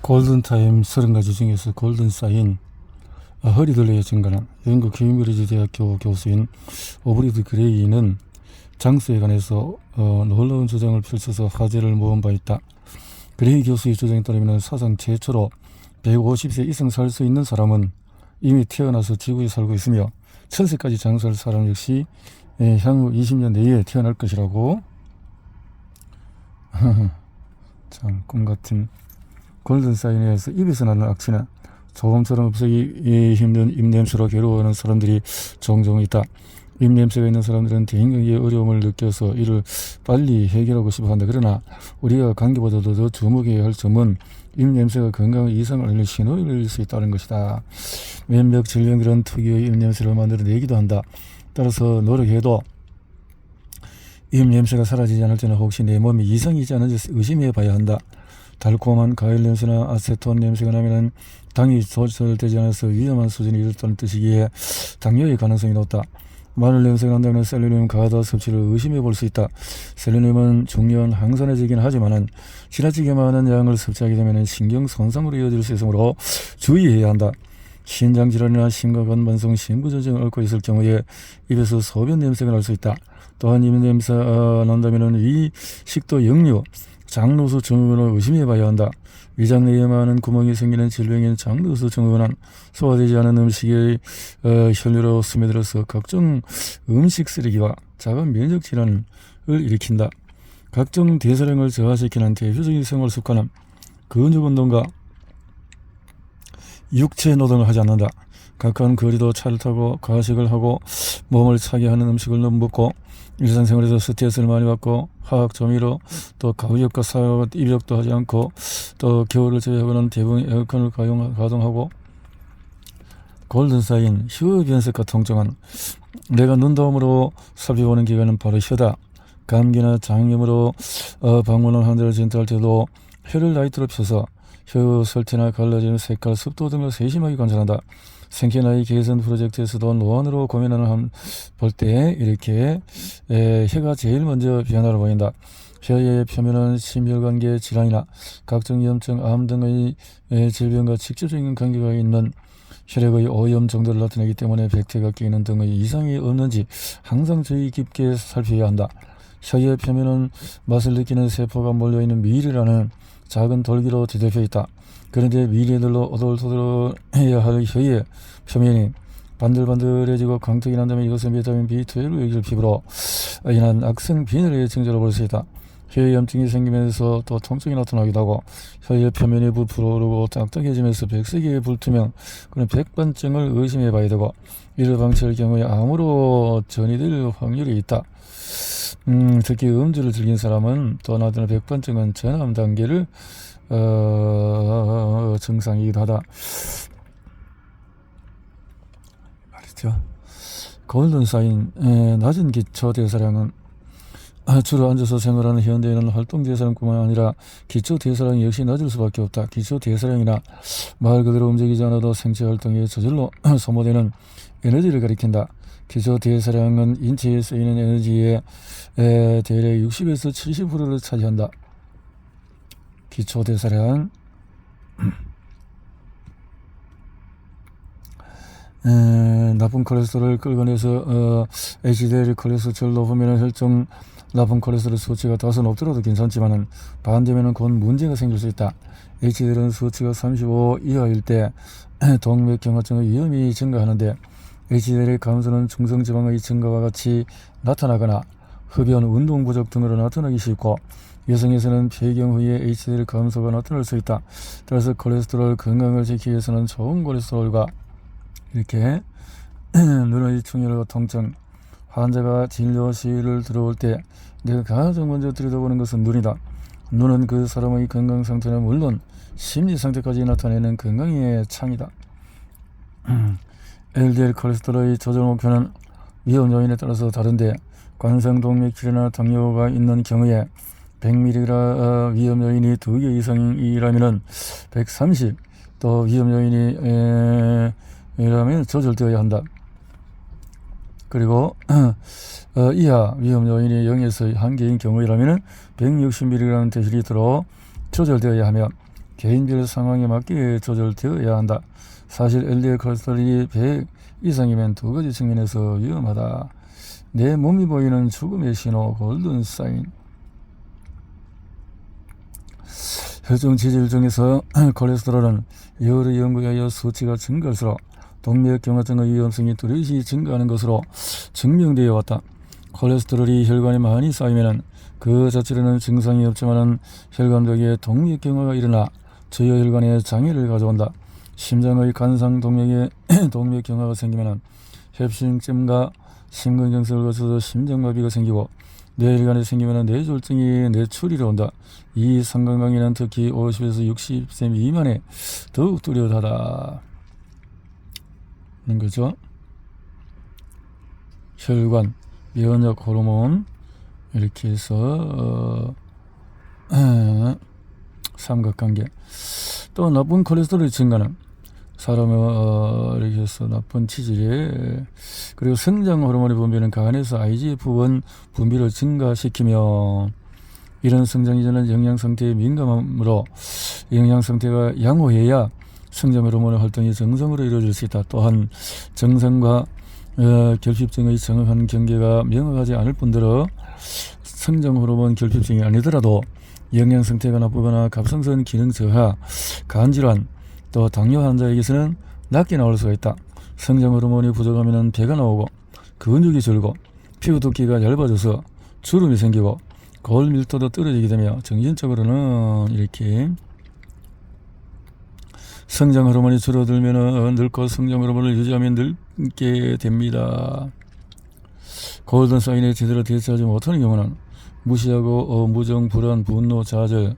골든타임 30가지 중에서 골든사인, 허리둘레의 증가는 영국 케임브리지 대학교 교수인 오브리드 그레이는 장수에 관해서 놀라운 주장을 펼쳐서 화제를 모은 바 있다. 그레이 교수의 주장에 따르면 사상 최초로 150세 이상 살 수 있는 사람은 이미 태어나서 지구에 살고 있으며 1000세까지 장수할 사람 역시 향후 20년 내에 태어날 것이라고. 참 꿈같은 골든사인에서 입에서 나는 악취나 조금처럼 없애기 힘든 입냄새로 괴로워하는 사람들이 종종 있다. 입냄새가 있는 사람들은 대인관계의 어려움을 느껴서 이를 빨리 해결하고 싶어 한다. 그러나 우리가 관계보다도 더 주목해야 할 점은 입냄새가 건강 이상을 알릴 신호일 수 있다는 것이다. 몇몇 질병들은 특유의 입냄새를 만들어내기도 한다. 따라서 노력해도 입냄새가 사라지지 않을 때는 혹시 내 몸에 이상이 있지 않은지 의심해 봐야 한다. 달콤한 과일 냄새나 아세톤 냄새가 나면 당이 조절되지 않아서 위험한 수준에 이르다는 뜻이기에 당뇨의 가능성이 높다. 마늘 냄새가 난다면 셀레늄 과다 섭취를 의심해 볼 수 있다. 셀레늄은 중요한 항산화제이긴 하지만 지나치게 많은 양을 섭취하게 되면 신경 손상으로 이어질 수 있으므로 주의해야 한다. 신장질환이나 심각한 만성 심부전증을 앓고 있을 경우에 입에서 소변 냄새가 날 수 있다. 또한 입 냄새가 난다면 위, 식도, 역류, 장누수 증후군을 의심해 봐야 한다. 위장 내에 많은 구멍이 생기는 질병인 장누수 증후군은 소화되지 않은 음식의 혈류로 스며들어서 각종 음식 쓰레기와 작은 면역 질환을 일으킨다. 각종 대사량을 저하시키는 대표적인 생활 습관은 근육 운동과 육체 노동을 하지 않는다. 가까운 거리도 차를 타고 가식을 하고 몸을 차게 하는 음식을 너무 먹고 일상생활에서 스트레스를 많이 받고 화학 조미료 또 가구력과 사용 입력도 하지 않고 또 겨울을 제외하고는 대부분 에어컨을 가동하고 골든사인 혀 변색과 통증은 내가 눈다움으로 살펴보는 기관은 바로 혀다. 감기나 장염으로 방문한 환자를 진찰할 때도 혀를 라이트로 펴서 혀 설태나 갈라지는 색깔, 습도 등을 세심하게 관찰한다. 생체 나이 개선 프로젝트에서도 노안으로 고민하는 볼 때 이렇게 혀가 제일 먼저 변화를 보인다. 혀의 표면은 심혈관계 질환이나 각종 염증, 암 등의 질병과 직접적인 관계가 있는 혈액의 오염 정도를 나타내기 때문에 백태가 끼이는 등의 이상이 없는지 항상 주의 깊게 살펴야 한다. 혀의 표면은 맛을 느끼는 세포가 몰려있는 밀이라는 작은 돌기로 뒤덮여 있다. 그런데 미리들로 오돌토돌해야 할 혀의 표면이 반들반들해지고 광택이 난다면 이것은 비타민 B12를 유익을 피부로 인한 악성 빈혈의 증조를 볼 수 있다. 혀에 염증이 생기면서 또 통증이 나타나기도 하고 혀의 표면이 부풀어오르고 딱딱해지면서 백색의 불투명 그런 백반증을 의심해 봐야 되고 이를 방치할 경우에 암으로 전이될 확률이 있다. 특히 음주를 즐긴 사람은 또 나타나는 백반증은 전암 단계를 증상이기도 하다. 말이죠. 골든사인, 낮은 기초 대사량은 주로 앉아서 생활하는 현대인은 활동 대사량뿐만 아니라 기초 대사량이 역시 낮을 수밖에 없다. 기초 대사량이나 말 그대로 움직이지 않아도 생체 활동에 저절로 소모되는 에너지를 가리킨다. 기초 대사량은 인체에 쓰이는 에너지의 대략 60에서 70%를 차지한다. 기초 대사량 나쁜 콜레스테롤을 끌어내서 HDL 콜레스테롤 높으면 혈중 나쁜 콜레스테롤 수치가 다소 높더라도 괜찮지만 반대면 곧 문제가 생길 수 있다. HDL은 수치가 35 이하일 때 동맥경화증의 위험이 증가하는데 HDL의 감소는 중성지방의 증가와 같이 나타나거나 흡연, 운동 부족 등으로 나타나기 쉽고 여성에서는 폐경 후에 HDL 감소가 나타날 수 있다. 따라서 콜레스테롤 건강을 지키기 위해서는 좋은 콜레스테롤과 이렇게 눈의 충혈과 통증, 환자가 진료실을 들어올 때 내가 가장 먼저 들여다보는 것은 눈이다. 눈은 그 사람의 건강 상태는 물론 심리 상태까지 나타내는 건강의 창이다. LDL 콜레스테롤의 조절 목표는 위험 요인에 따라서 다른데 관상동맥질이나 당뇨가 있는 경우에 100mg 위험 요인이 2개 이상이라면 130, 또 위험 요인이라면 조절되어야 한다. 그리고 이하 위험 요인이 0에서 1개인 경우이라면 160mg 데시리터로 조절되어야 하며 개인별 상황에 맞게 조절되어야 한다. 사실 LDL 콜레스테롤이 100 이상이면 두 가지 측면에서 위험하다. 내 몸이 보이는 죽음의 신호, 골든 사인. 혈중 지질 중에서 콜레스테롤은 여러 연구에 의하여 수치가 증가할수록 동맥경화증의 위험성이 뚜렷이 증가하는 것으로 증명되어 왔다. 콜레스테롤이 혈관에 많이 쌓이면 그 자체로는 증상이 없지만 혈관 벽에 동맥경화가 일어나 주요 혈관에 장애를 가져온다. 심장의 간상 동맥에 동맥경화가 생기면 협심증과 심근경색을 거쳐서 심장마비가 생기고 뇌혈관에 생기면 뇌졸중이 뇌출이로 온다. 이 상관관계는 특히 50에서 60세 미만에 더욱 뚜렷하다. 는 거죠. 혈관, 면역 호르몬 이렇게 해서 삼각관계. 또 나쁜 콜레스테롤의 증가는 사람의 이렇게 해서 나쁜 치질에 그리고 성장 호르몬의 분비는 간에서 IGF-1 분비를 증가시키며 이런 성장 이전은 영양 상태에 민감하므로 영양 상태가 양호해야 성장 호르몬의 활동이 정상으로 이루어질 수 있다. 또한 정상과 결핍증의 정확한 경계가 명확하지 않을 뿐더러 성장 호르몬 결핍증이 아니더라도 영양 상태가 나쁘거나 갑상선 기능 저하, 간질환, 또 당뇨 환자에게서는 낮게 나올 수가 있다. 성장 호르몬이 부족하면 배가 나오고 근육이 줄고 피부 두께가 얇아져서 주름이 생기고 거울 밀도도 떨어지게 되며 정신적으로는 이렇게 성장 호르몬이 줄어들면 늙고 성장 호르몬을 유지하면 늙게 됩니다. 골든 사인에 제대로 대처하지 못하는 경우는 무시하고 무정, 불안, 분노, 좌절,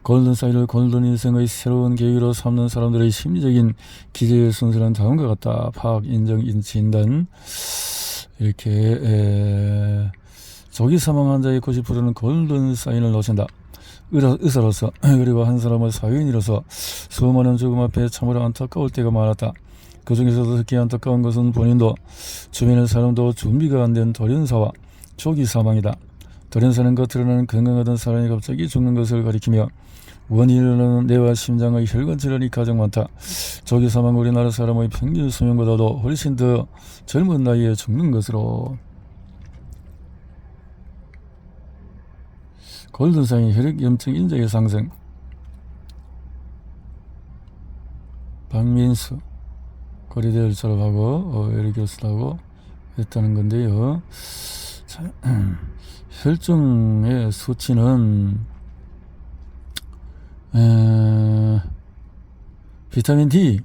골든 사인을 골든 인생의 새로운 계기로 삼는 사람들의 심리적인 기저의 순서는 다음과 같다. 파악, 인정, 진단. 이렇게 조기 사망 환자의 90%는 골든 사인을 놓친다. 의사로서 그리고 한 사람의 사회인으로서 수많은 죽음 앞에 참으로 안타까울 때가 많았다. 그 중에서도 특히 안타까운 것은 본인도 주변의 사람도 준비가 안 된 돌연사와 조기 사망이다. 돌연사는 겉으로는 건강하던 사람이 갑자기 죽는 것을 가리키며 원인으로는 뇌와 심장의 혈관 질환이 가장 많다. 조기 사망 우리나라 사람의 평균 수명보다도 훨씬 더 젊은 나이에 죽는 것으로. 골든사인 혈액염증 인자의 상승. 박민수 고려대를 졸업하고 혈액교수하고 했다는 건데요. 자, 혈중의 수치는 비타민 D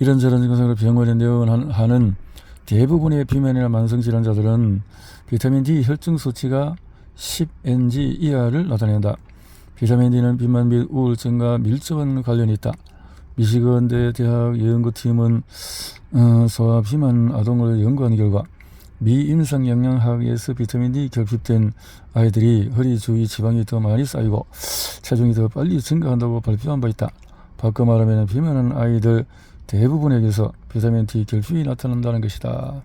이런저런 증상으로 병원에 내원하는 대부분의 비만이나 만성질환자들은 비타민 D 혈중 수치가 10ng 이하를 나타낸다. 비타민 D는 비만 및 우울증과 밀접한 관련이 있다. 미시건대 대학 연구팀은 소아 비만 아동을 연구한 결과 미임상 영양학에서 비타민 D 결핍된 아이들이 허리 주위 지방이 더 많이 쌓이고 체중이 더 빨리 증가한다고 발표한 바 있다. 바꿔 말하면 비만한 아이들 대부분에게서 비타민 D 결핍이 나타난다는 것이다.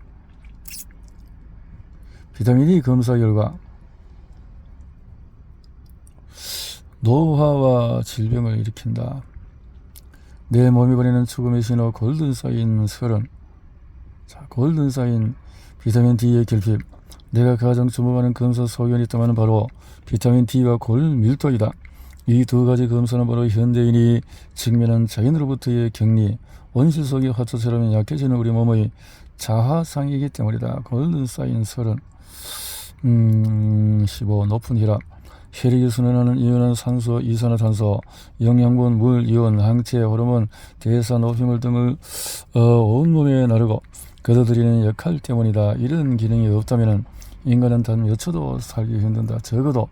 비타민 D 검사 결과 노화와 질병을 일으킨다. 내 몸이 보내는 죽음의 신호 골든사인 30. 자, 골든사인 비타민 D의 결핍. 내가 가장 주목하는 검사 소견이 있다면 바로 비타민 D와 골밀도이다. 이 두 가지 검사는 바로 현대인이 직면한 자연으로부터의 격리, 온실 속의 화초처럼 약해지는 우리 몸의 자화상이기 때문이다. 골든사인 30. 15. 높은 혈압. 혈액이 순환하는 이온은 산소, 이산화탄소, 영양분, 물, 이온, 항체, 호르몬, 대사, 노폐물 등을 온몸에 나르고 걷어들이는 역할 때문이다. 이런 기능이 없다면 인간은 단 몇 초도 살기 힘든다. 적어도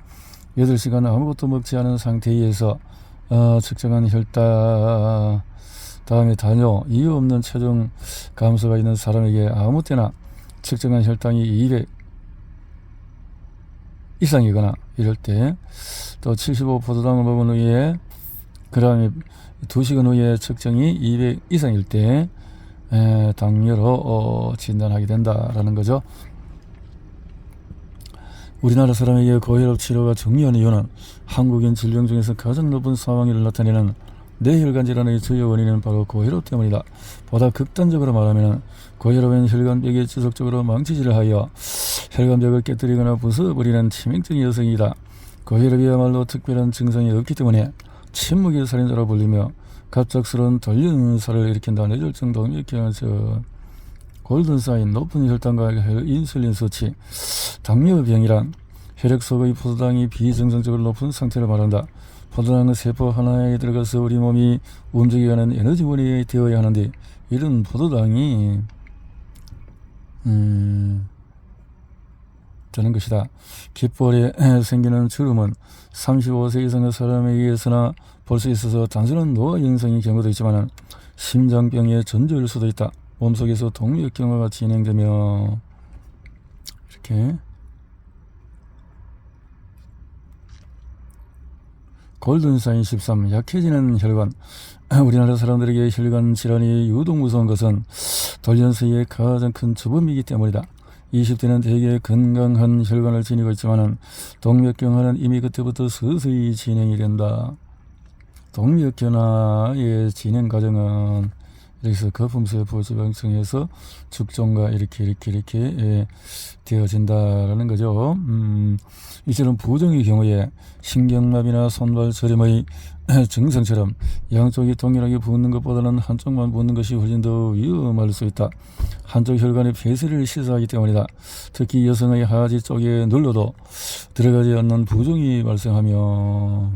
8시간 아무것도 먹지 않은 상태에서 측정한 혈당, 다음에 당뇨, 이유 없는 체중 감소가 있는 사람에게 아무 때나 측정한 혈당이 200 이상이거나 이럴 때, 또 75포도당을 먹은 후에 그다음에 2시간 후에 측정이 200 이상일 때 당뇨로 진단하게 된다라는 거죠. 우리나라 사람에게 고혈압 치료가 중요한 이유는 한국인 질병 중에서 가장 높은 사망률을 나타내는 뇌혈관 질환의 주요 원인은 바로 고혈압 때문이다. 보다 극단적으로 말하면 고혈압은 혈관벽에 지속적으로 망치질을 하여 혈관벽을 깨뜨리거나 부숴버리는 치명적인 여성이다. 고혈압이야말로 특별한 증상이 없기 때문에 침묵의 살인자로 불리며 갑작스러운 돌연사를 일으킨다. 뇌졸중, 동맥경화증, 골든사인, 높은 혈당과 인슐린 수치. 당뇨병이란 혈액 속의 포도당이 비정상적으로 높은 상태를 말한다. 포도당은 세포 하나에 들어가서 우리 몸이 움직이게 하는 에너지원이 되어야 하는데 이런 포도당이 되는 것이다. 귓볼에 생기는 주름은 35세 이상의 사람에 의해서나 볼 수 있어서 단순한 노화 현상인 경우도 있지만 심장병의 전조일 수도 있다. 몸속에서 동맥경화가 진행되며 이렇게 골든사인 13 약해지는 혈관. 우리나라 사람들에게 혈관 질환이 유독 무서운 것은 돌연사의 가장 큰 주범이기 때문이다. 20대는 대개 건강한 혈관을 지니고 있지만 동맥경화는 이미 그때부터 서서히 진행이 된다. 동맥경화의 진행 과정은 여기서 거품세포 지방층에서 축종과 이렇게 되어진다라는 거죠. 이처럼 부종의 경우에 신경마비나 손발 저림의 증상처럼 양쪽이 동일하게 붓는 것보다는 한쪽만 붓는 것이 훨씬 더 위험할 수 있다. 한쪽 혈관의 폐쇄를 시사하기 때문이다. 특히 여성의 하지 쪽에 눌러도 들어가지 않는 부종이 발생하며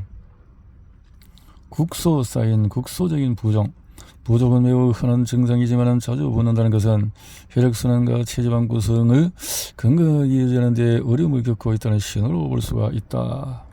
국소 쌓인 국소적인 부종. 부종은 매우 흔한 증상이지만 자주 붓는다는 것은 혈액순환과 체지방 구성을 건강하게 유지하는 데 어려움을 겪고 있다는 신호로 볼 수가 있다.